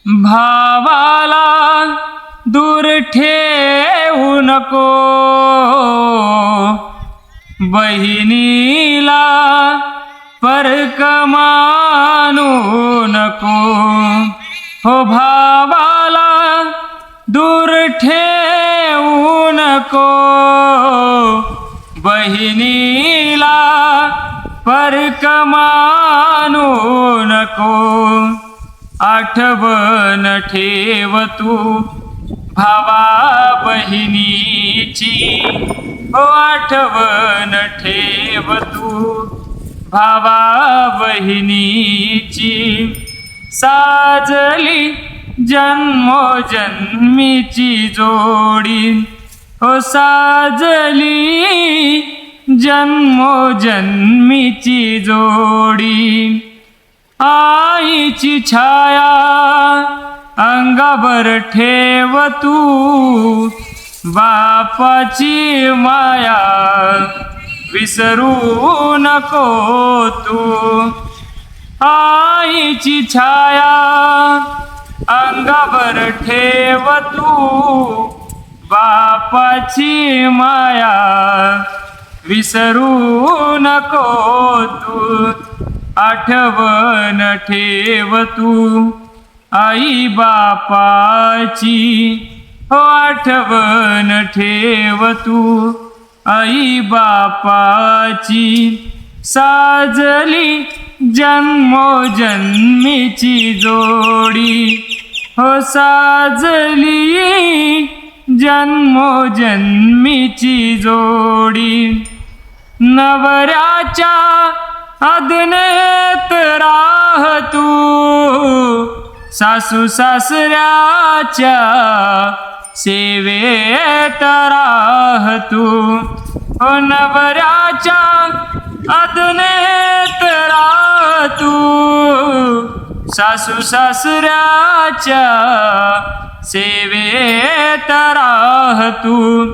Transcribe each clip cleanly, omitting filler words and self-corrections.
भावाला दूर ठेवू नको, बहिणीला परक मानू नको. हो भावाला दूर ठेवू नको, बहिणीला परक मानू नको. आठवण ठेव तू भावा बहिणीची, हो आठवण ठेव तू भावा बहिणीची. साजली जन्मोजन्मीची जोडी, हो साजली जन्मोजन्मीची जोडी. आईची छाया अंगावर ठेव तू, बापाची माया विसरू नको तू. आईची छाया अंगावर ठेव तू, बापाची माया विसरू नको तू. आठवण ठेव तू आई बापाची, हो आठवण ठेव तू आई बापाची. साजली जन्मोजन्मीची जोडी, हो साजली जन्मोजन्मीची जोडी. नवऱ्याच्या अदनेत राह तू, सासू सासऱ्याच्या सेवेत राह तू. हो नवऱ्याच्या अदनेत राह तू, सासू सासऱ्याच्या सेवेत राह तू.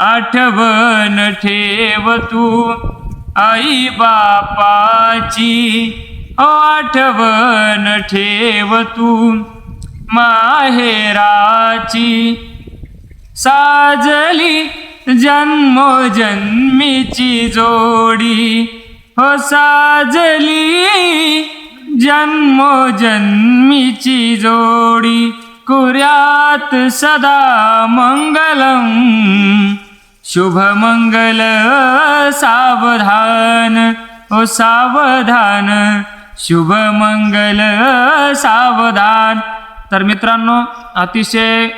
आठवण ठेव तू आई बापाची, हो आठवण ठेव तू माहेराची. साजली जन्मोजन्मीची जोडी, हो साजली जन्मोजन्मीची जोडी. कुर्यात सदा मंगलम शुभमंगल सावधान, ओ सावधान शुभमंगल सावधान. तर मित्रांनो, अतिशय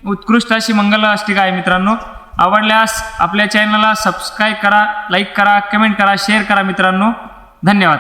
उत्कृष्ट अशी मंगलाष्टिका आहे मित्रांनो. आवडल्यास आपल्या चॅनलला सबस्क्राईब करा, लाईक करा, कमेंट करा, शेअर करा मित्रांनो. धन्यवाद.